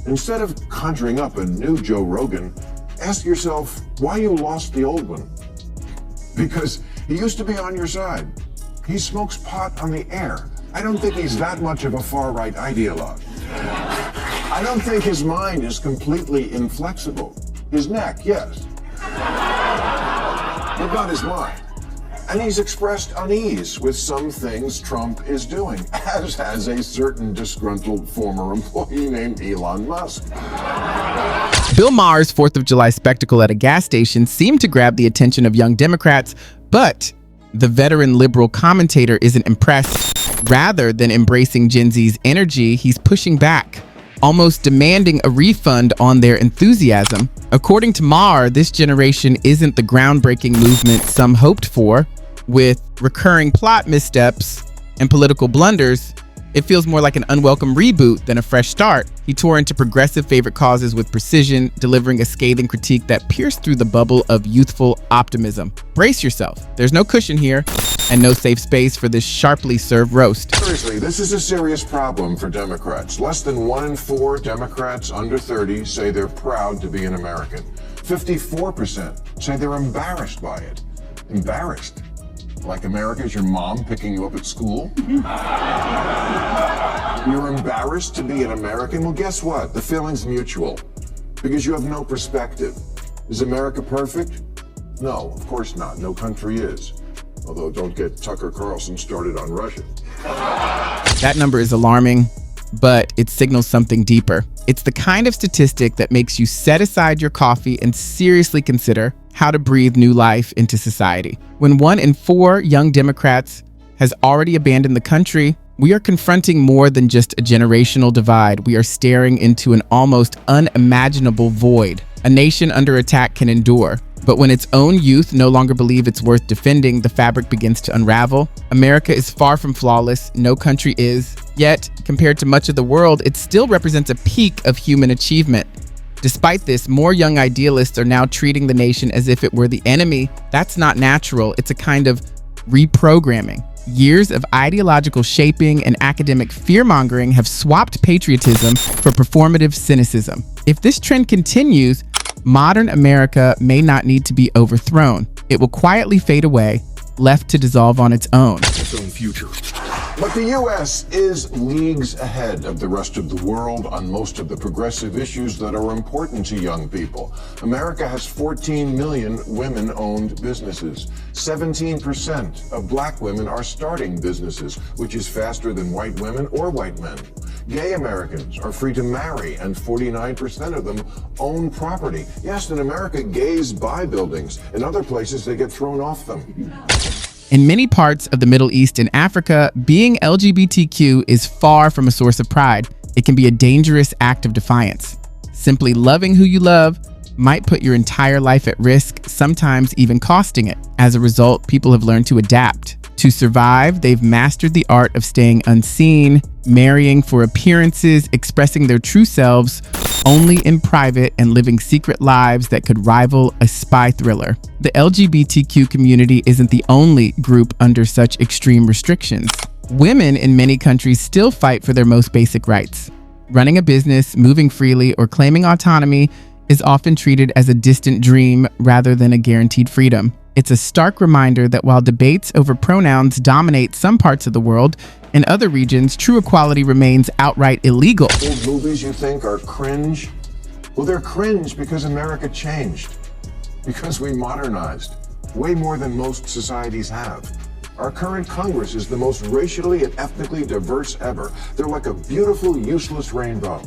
Instead of conjuring up a new Joe Rogan, ask yourself why you lost the old one. Because he used to be on your side. He smokes pot on the air. I don't think he's that much of a far-right ideologue. I don't think his mind is completely inflexible. His neck, yes. But not his mind. And he's expressed unease with some things Trump is doing, as has a certain disgruntled former employee named Elon Musk. Bill Maher's 4th of July spectacle at a gas station seemed to grab the attention of young Democrats, but the veteran liberal commentator isn't impressed. Rather than embracing Gen Z's energy, he's pushing back, almost demanding a refund on their enthusiasm. According to Maher, this generation isn't the groundbreaking movement some hoped for. With recurring plot missteps and political blunders, it feels more like an unwelcome reboot than a fresh start. He tore into progressive favorite causes with precision, delivering a scathing critique that pierced through the bubble of youthful optimism. Brace yourself. There's no cushion here and no safe space for this sharply served roast. Seriously, this is a serious problem for Democrats. Less than 1 in 4 Democrats under 30 say they're proud to be an American. 54% say they're embarrassed by it. Embarrassed? Like America's your mom picking you up at school? You're embarrassed to be an American? Well, guess what? The feeling's mutual. Because you have no perspective. Is America perfect? No, of course not. No country is. Although don't get Tucker Carlson started on Russia. That number is alarming, but it signals something deeper. It's the kind of statistic that makes you set aside your coffee and seriously consider how to breathe new life into society. When 1 in 4 young Democrats has already abandoned the country, we are confronting more than just a generational divide. We are staring into an almost unimaginable void. A nation under attack can endure, but when its own youth no longer believe it's worth defending, the fabric begins to unravel. America is far from flawless. No country is. Yet, compared to much of the world, it still represents a peak of human achievement. Despite this, more young idealists are now treating the nation as if it were the enemy. That's not natural. It's a kind of reprogramming. Years of ideological shaping and academic fear-mongering have swapped patriotism for performative cynicism. If this trend continues, modern America may not need to be overthrown. It will quietly fade away, left to dissolve on its own. Its own future. But the U.S. is leagues ahead of the rest of the world on most of the progressive issues that are important to young people. America has 14 million women-owned businesses. 17% of black women are starting businesses, which is faster than white women or white men. Gay Americans are free to marry, and 49% of them own property. Yes, in America, gays buy buildings. In other places, they get thrown off them. In many parts of the Middle East and Africa, being LGBTQ is far from a source of pride. It can be a dangerous act of defiance. Simply loving who you love might put your entire life at risk, sometimes even costing it. As a result, people have learned to adapt. To survive, they've mastered the art of staying unseen, marrying for appearances, expressing their true selves only in private, and living secret lives that could rival a spy thriller. The LGBTQ community isn't the only group under such extreme restrictions. Women in many countries still fight for their most basic rights. Running a business, moving freely, or claiming autonomy is often treated as a distant dream rather than a guaranteed freedom. It's a stark reminder that while debates over pronouns dominate some parts of the world, in other regions, true equality remains outright illegal. Old movies you think are cringe? Well, they're cringe because America changed. Because we modernized. Way more than most societies have. Our current Congress is the most racially and ethnically diverse ever. They're like a beautiful, useless rainbow.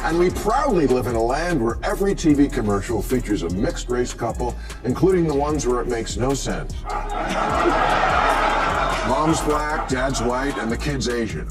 And we proudly live in a land where every TV commercial features a mixed-race couple, including the ones where it makes no sense. Mom's black, dad's white, and the kid's Asian.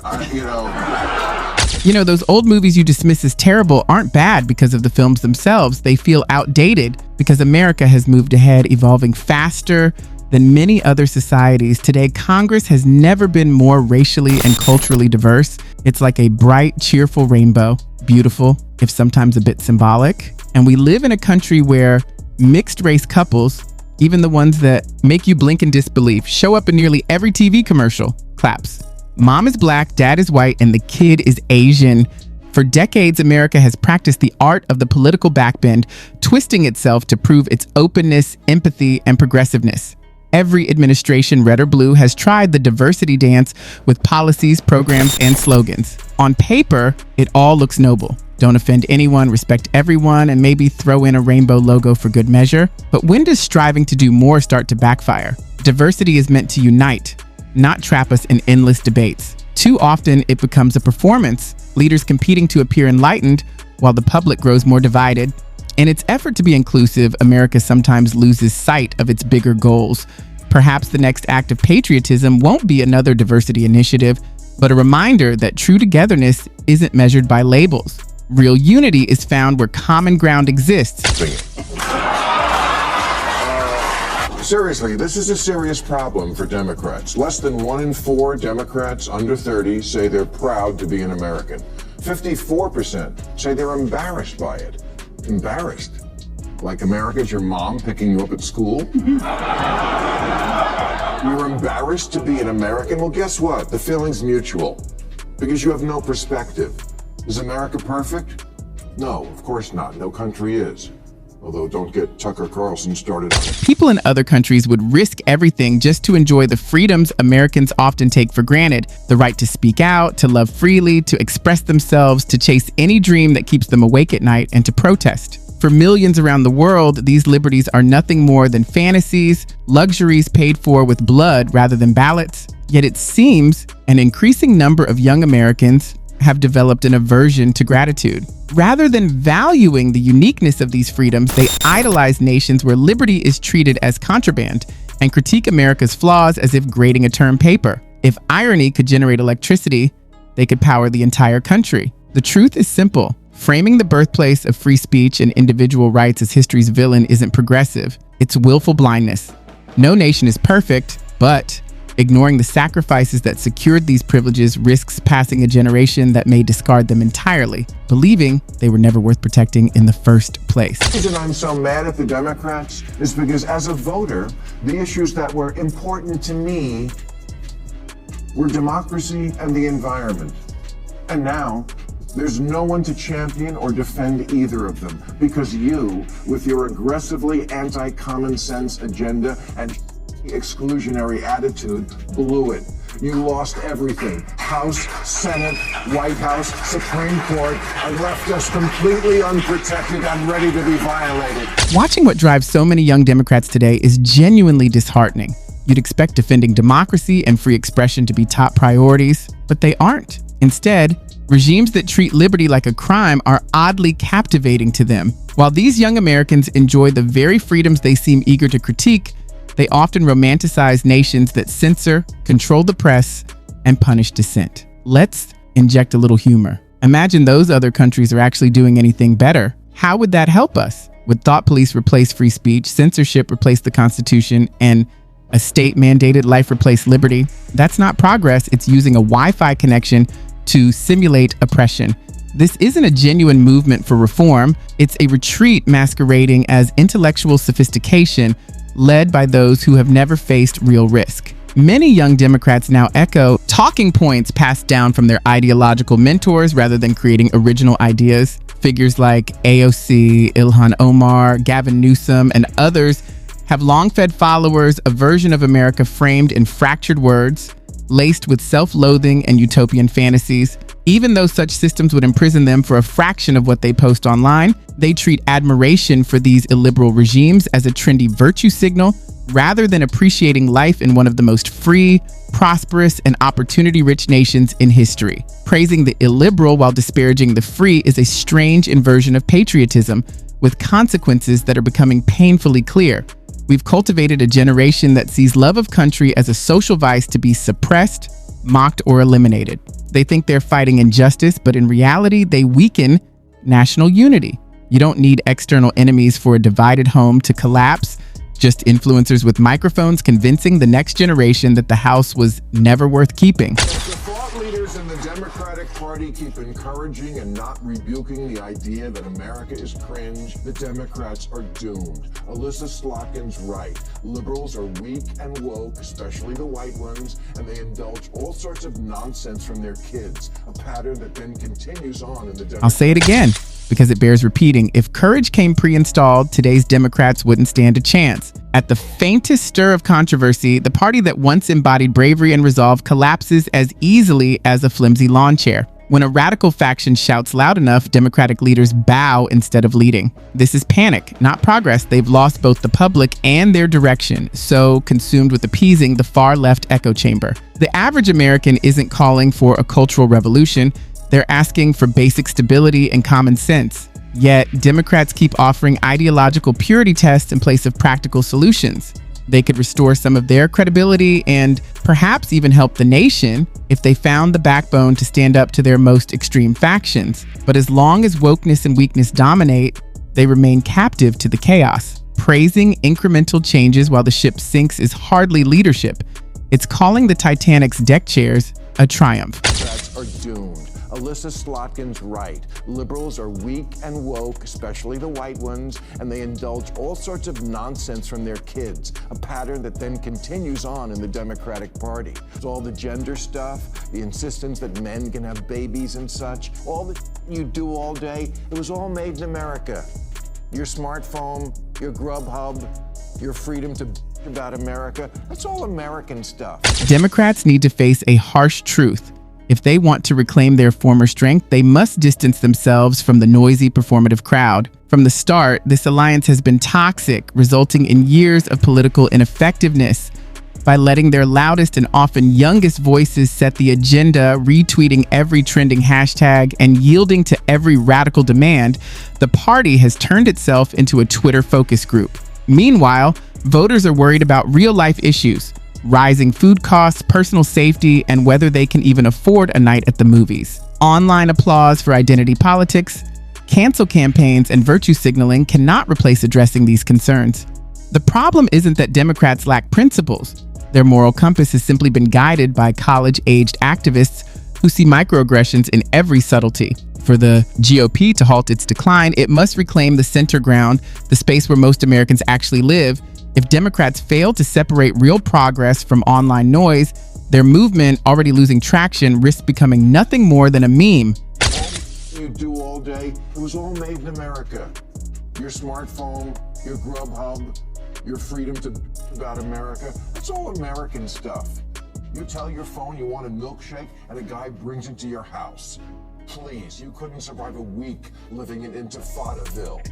You know, those old movies you dismiss as terrible aren't bad because of the films themselves. They feel outdated because America has moved ahead, evolving faster than many other societies. Today, Congress has never been more racially and culturally diverse. It's like a bright, cheerful rainbow, beautiful, if sometimes a bit symbolic. And we live in a country where mixed race couples, even the ones that make you blink in disbelief, show up in nearly every TV commercial. Claps. Mom is black, dad is white, and the kid is Asian. For decades, America has practiced the art of the political backbend, twisting itself to prove its openness, empathy, and progressiveness. Every administration, red or blue, has tried the diversity dance with policies, programs, and slogans. On paper, it all looks noble. Don't offend anyone, respect everyone, and maybe throw in a rainbow logo for good measure. But when does striving to do more start to backfire? Diversity is meant to unite, not trap us in endless debates. Too often, it becomes a performance, leaders competing to appear enlightened while the public grows more divided. In its effort to be inclusive, America sometimes loses sight of its bigger goals. Perhaps the next act of patriotism won't be another diversity initiative, but a reminder that true togetherness isn't measured by labels. Real unity is found where common ground exists. Seriously, this is a serious problem for Democrats. Less than 1 in 4 Democrats under 30 say they're proud to be an American. 54% say they're embarrassed by it. Embarrassed? Like America's your mom picking you up at school? You're embarrassed to be an American? Well, guess what? The feeling's mutual. Because you have no perspective. Is America perfect? No, of course not. No country is. Although don't get Tucker Carlson started on it. People in other countries would risk everything just to enjoy the freedoms Americans often take for granted. The right to speak out, to love freely, to express themselves, to chase any dream that keeps them awake at night, and to protest. For millions around the world, these liberties are nothing more than fantasies, luxuries paid for with blood rather than ballots. Yet it seems an increasing number of young Americans have developed an aversion to gratitude. Rather than valuing the uniqueness of these freedoms, they idolize nations where liberty is treated as contraband and critique America's flaws as if grading a term paper. If irony could generate electricity, they could power the entire country. The truth is simple. Framing the birthplace of free speech and individual rights as history's villain isn't progressive. It's willful blindness. No nation is perfect, but ignoring the sacrifices that secured these privileges risks passing a generation that may discard them entirely, believing they were never worth protecting in the first place. The reason I'm so mad at the Democrats is because as a voter, the issues that were important to me were democracy and the environment. And now, there's no one to champion or defend either of them because you, with your aggressively anti-common sense agenda and exclusionary attitude, blew it. You lost everything. House, Senate, White House, Supreme Court, and left us completely unprotected and ready to be violated. Watching what drives so many young Democrats today is genuinely disheartening. You'd expect defending democracy and free expression to be top priorities, but they aren't. Instead, regimes that treat liberty like a crime are oddly captivating to them. While these young Americans enjoy the very freedoms they seem eager to critique, they often romanticize nations that censor, control the press, and punish dissent. Let's inject a little humor. Imagine those other countries are actually doing anything better. How would that help us? Would thought police replace free speech, censorship replace the Constitution, and a state-mandated life replace liberty? That's not progress. It's using a Wi-Fi connection to simulate oppression. This isn't a genuine movement for reform. It's a retreat masquerading as intellectual sophistication led by those who have never faced real risk. Many young Democrats now echo talking points passed down from their ideological mentors rather than creating original ideas. Figures like AOC, Ilhan Omar, Gavin Newsom, and others have long fed followers a version of America framed in fractured words, laced with self-loathing and utopian fantasies. Even though such systems would imprison them for a fraction of what they post online, they treat admiration for these illiberal regimes as a trendy virtue signal rather than appreciating life in one of the most free, prosperous, and opportunity-rich nations in history. Praising the illiberal while disparaging the free is a strange inversion of patriotism, with consequences that are becoming painfully clear. We've cultivated a generation that sees love of country as a social vice to be suppressed, mocked, or eliminated. They think they're fighting injustice, but in reality, they weaken national unity. You don't need external enemies for a divided home to collapse, just influencers with microphones convincing the next generation that the house was never worth keeping. The thought leaders in the Democratic Party party keep encouraging and not rebuking the idea that America is cringe, the Democrats are doomed. Alyssa Slotkin's right. Liberals are weak and woke, especially the white ones, and they indulge all sorts of nonsense from their kids, a pattern that then continues on in the Democrats. I'll say it again, because it bears repeating. If courage came pre-installed, today's Democrats wouldn't stand a chance. At the faintest stir of controversy, the party that once embodied bravery and resolve collapses as easily as a flimsy lawn chair. When a radical faction shouts loud enough, Democratic leaders bow instead of leading. This is panic, not progress. They've lost both the public and their direction, so consumed with appeasing the far-left echo chamber. The average American isn't calling for a cultural revolution. They're asking for basic stability and common sense. Yet, Democrats keep offering ideological purity tests in place of practical solutions. They could restore some of their credibility and perhaps even help the nation if they found the backbone to stand up to their most extreme factions. But as long as wokeness and weakness dominate, they remain captive to the chaos. Praising incremental changes while the ship sinks is hardly leadership. It's calling the Titanic's deck chairs a triumph. Democrats are doomed. Alyssa Slotkin's right. Liberals are weak and woke, especially the white ones, and they indulge all sorts of nonsense from their kids, a pattern that then continues on in the Democratic Party. It's all the gender stuff, the insistence that men can have babies and such, all the you do all day, it was all made in America. Your smartphone, your Grubhub, your freedom to about America, that's all American stuff. Democrats need to face a harsh truth. If they want to reclaim their former strength, they must distance themselves from the noisy, performative crowd. From the start, this alliance has been toxic, resulting in years of political ineffectiveness. By letting their loudest and often youngest voices set the agenda, retweeting every trending hashtag, and yielding to every radical demand, the party has turned itself into a Twitter focus group. Meanwhile, voters are worried about real-life issues: rising food costs, personal safety, and whether they can even afford a night at the movies. Online applause for identity politics, cancel campaigns, and virtue signaling cannot replace addressing these concerns. The problem isn't that Democrats lack principles. Their moral compass has simply been guided by college-aged activists who see microaggressions in every subtlety. For the GOP to halt its decline, it must reclaim the center ground, the space where most Americans actually live. If Democrats fail to separate real progress from online noise, their movement, already losing traction, risks becoming nothing more than a meme. All you do all day, it was all made in America. Your smartphone, your Grubhub, your freedom to about America, that's all American stuff. You tell your phone you want a milkshake and a guy brings it to your house. Please, you couldn't survive a week living in Intifadaville.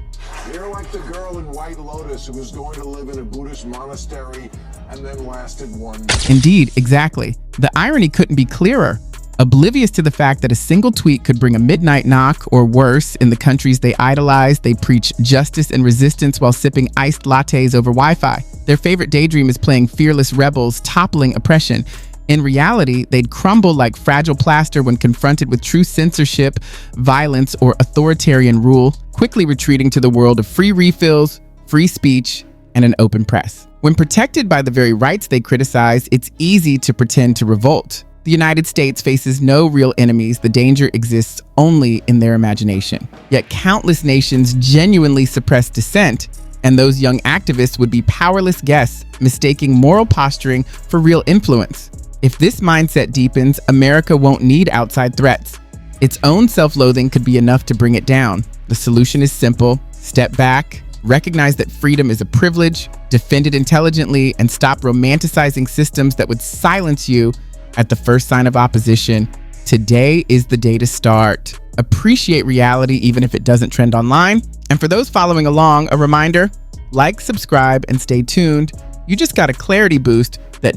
You're like the girl in White Lotus who was going to live in a Buddhist monastery and then lasted one day. Indeed, exactly. The irony couldn't be clearer. Oblivious to the fact that a single tweet could bring a midnight knock, or worse, in the countries they idolize, they preach justice and resistance while sipping iced lattes over Wi-Fi. Their favorite daydream is playing fearless rebels, toppling oppression. In reality, they'd crumble like fragile plaster when confronted with true censorship, violence, or authoritarian rule, quickly retreating to the world of free refills, free speech, and an open press. When protected by the very rights they criticize, it's easy to pretend to revolt. The United States faces no real enemies. The danger exists only in their imagination. Yet countless nations genuinely suppress dissent, and those young activists would be powerless guests, mistaking moral posturing for real influence. If this mindset deepens, America won't need outside threats. Its own self-loathing could be enough to bring it down. The solution is simple: step back, recognize that freedom is a privilege, defend it intelligently, and stop romanticizing systems that would silence you at the first sign of opposition. Today is the day to start. Appreciate reality even if it doesn't trend online. And for those following along, a reminder: like, subscribe, and stay tuned. You just got a clarity boost that